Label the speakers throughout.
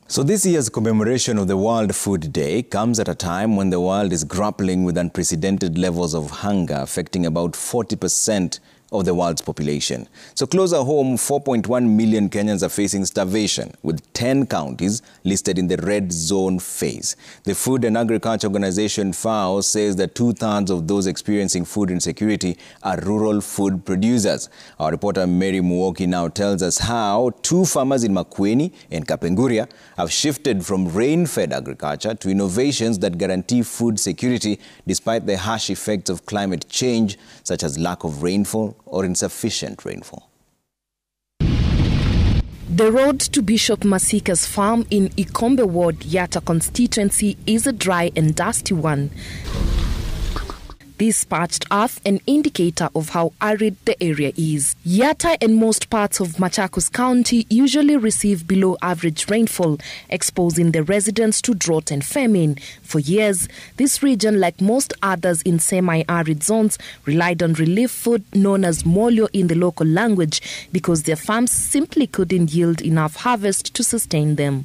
Speaker 1: So this year's commemoration of the World Food Day comes at a time when the world is grappling with unprecedented levels of hunger affecting about 40% of the world's population. So closer home, 4.1 million Kenyans are facing starvation, with 10 counties listed in the red zone phase. The Food and Agriculture Organization FAO says that 2/3 of those experiencing food insecurity are rural food producers. Our reporter Mary Muoki now tells us how 2 farmers in Makueni and Kapenguria have shifted from rain-fed agriculture to innovations that guarantee food security despite the harsh effects of climate change, such as lack of rainfall or insufficient rainfall.
Speaker 2: The road to Bishop Masika's farm in Ikombe Ward, Yatta constituency, is a dry and dusty one. This parched earth an indicator of how arid the area is. Yatta and most parts of Machakos County usually receive below average rainfall, exposing the residents to drought and famine. For years, this region, like most others in semi-arid zones, relied on relief food known as molio in the local language because their farms simply couldn't yield enough harvest to sustain them.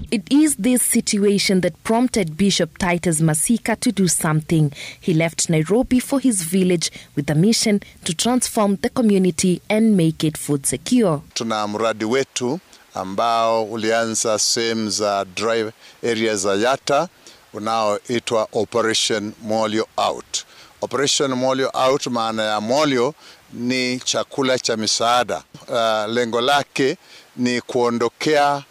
Speaker 2: It is this situation that prompted Bishop Titus Masika to do something. He left Nairobi for his village with a mission to transform the community and make it food secure.
Speaker 3: Tuna mradi wetu ambao ulianza sehemu za dry areas za Yatta unaoitwa Operation Molio Out. Operation Molio Out, maana ya molio ni chakula cha misaada. Lengo lake ni kuondokea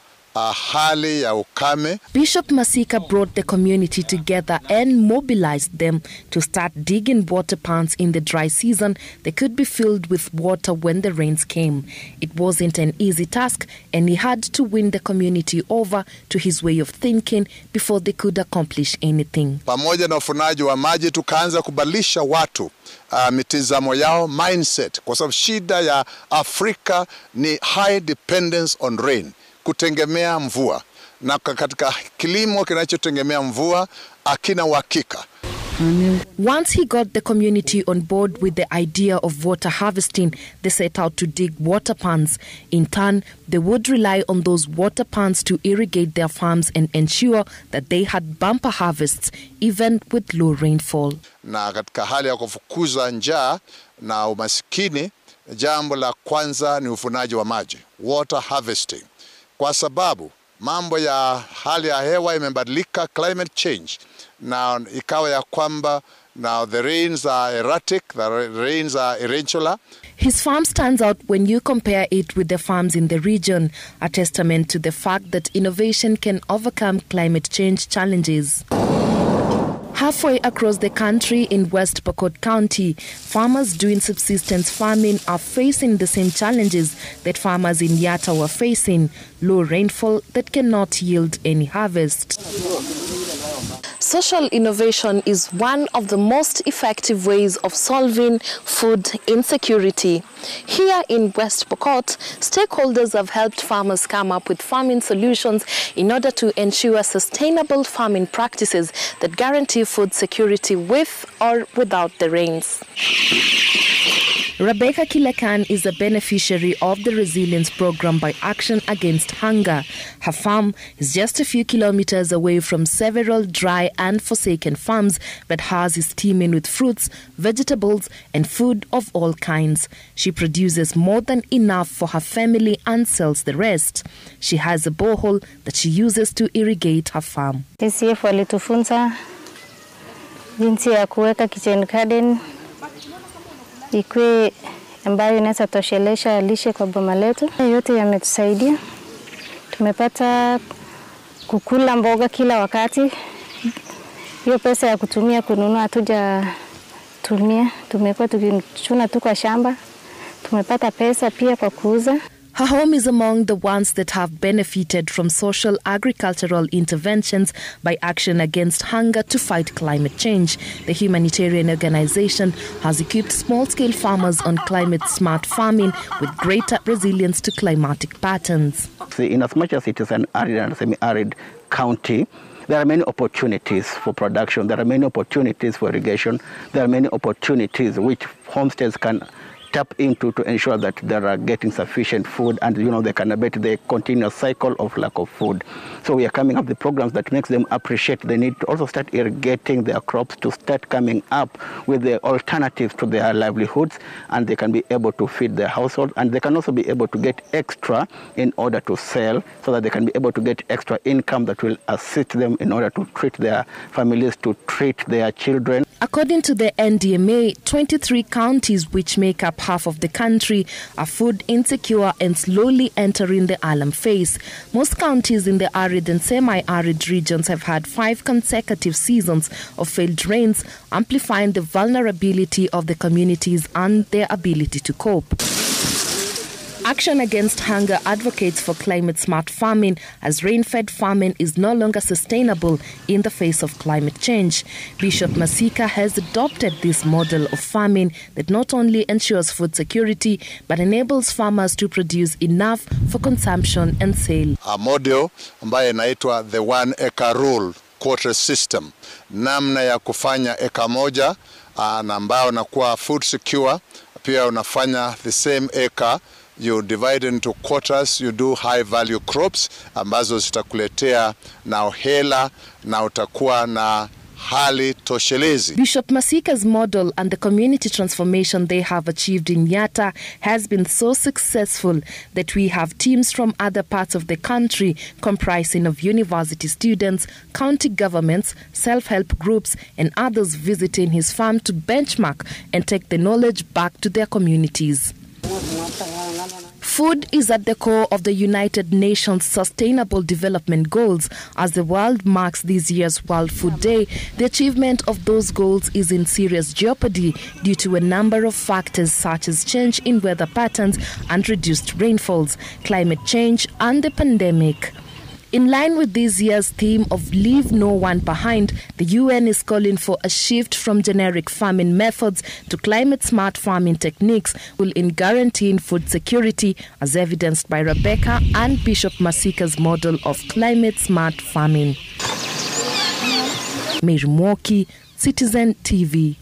Speaker 3: hali ya ukame.
Speaker 2: Bishop Masika brought the community together and mobilized them to start digging water ponds in the dry season. They could be filled with water when the rains came. It wasn't an easy task, and he had to win the community over to his way of thinking before they could accomplish anything.
Speaker 3: Pamoja na ufunaji wa maji tukaanza kubadilisha watu mitazamo yao, mindset, kwa sababu shida ya Afrika ni high dependence on rain, kutegemea mvua, na katika kilimo kinachotegemea mvua akina uhakika.
Speaker 2: Once he got the community on board with the idea of water harvesting, they set out to dig water ponds. In turn, they would rely on those water ponds to irrigate their farms and ensure that they had bumper harvests even with low rainfall.
Speaker 3: Na katika hali ya kufukuza njaa na umasikini, jambo la kwanza ni ufunaji wa maji, water harvesting. Kwa sababu mambo ya hali ya hewa imebadilika, climate change, na ikawa ya kwamba now the rains are erratic, the rains are irregular.
Speaker 2: His farm stands out when you compare it with the farms in the region, a testament to the fact that innovation can overcome climate change challenges. Halfway across the country in West Pokot County, farmers doing subsistence farming are facing the same challenges that farmers in Yatta were facing: low rainfall that cannot yield any harvest. Social innovation is one of the most effective ways of solving food insecurity. Here in West Pokot, stakeholders have helped farmers come up with farming solutions in order to ensure sustainable farming practices that guarantee food security with or without the rains. Rebecca Kilekan is a beneficiary of the Resilience Program by Action Against Hunger. Her farm is just a few kilometers away from several dry and forsaken farms, but hers is teeming with fruits, vegetables, and food of all kinds. She produces more than enough for her family and sells the rest. She has a borehole that she uses to irrigate her farm.
Speaker 4: TCF walitufunza jinsi ya kuweka kitchen garden ikwe ambayo inaweza toshelesha lishe kwa boma letu. Yote yametusaidia. Tumepata kukula mboga kila wakati. Hiyo pesa ya kutumia kununua hatuja tumia. Tumekuwa tukichuna tu kwa shamba. Tumepata pesa pia kwa kuuza.
Speaker 2: Her home is among the ones that have benefited from social agricultural interventions by Action Against Hunger to fight climate change. The humanitarian organization has equipped small-scale farmers on climate-smart farming with greater resilience to climatic patterns.
Speaker 5: In as much as it is an arid and semi-arid county, there are many opportunities for production. There are many opportunities for irrigation. There are many opportunities which homesteads can tap into to ensure that they are getting sufficient food and, they can abate the continuous cycle of lack of food. So we are coming up with programs that makes them appreciate the need to also start irrigating their crops, to start coming up with the alternatives to their livelihoods, and they can be able to feed their household, and they can also be able to get extra in order to sell, so that they can be able to get extra income that will assist them in order to treat their families, to treat their children.
Speaker 2: According to the NDMA, 23 counties, which make up half of the country, are food insecure and slowly entering the alarm phase. Most counties in the arid and semi-arid regions have had 5 consecutive seasons of failed rains, amplifying the vulnerability of the communities and their ability to cope. Action Against Hunger advocates for climate-smart farming, as rain-fed farming is no longer sustainable in the face of climate change. Bishop Masika has adopted this model of farming that not only ensures food security, but enables farmers to produce enough for consumption and sale.
Speaker 3: A model ambayo inaitwa the 1 acre rule quota system, namna ya kufanya eka moja na ambao nakuwa food secure, pia unafanya the same acre. You divide into quarters, you do high value crops ambazo zitakuletea na hela na utakuwa na hali toshelezi.
Speaker 2: Bishop Masika's model and the community transformation they have achieved in Yatta has been so successful that we have teams from other parts of the country comprising of university students, county governments, self-help groups and others visiting his farm to benchmark and take the knowledge back to their communities. Food is at the core of the United Nations Sustainable Development Goals. As the world marks this year's World Food Day, the achievement of those goals is in serious jeopardy due to a number of factors such as change in weather patterns and reduced rainfalls, climate change and the pandemic. In line with this year's theme of Leave No One Behind, the UN is calling for a shift from generic farming methods to climate-smart farming techniques in guaranteeing food security, as evidenced by Rebecca and Bishop Masika's model of climate-smart farming. Mary Muoki, Citizen TV.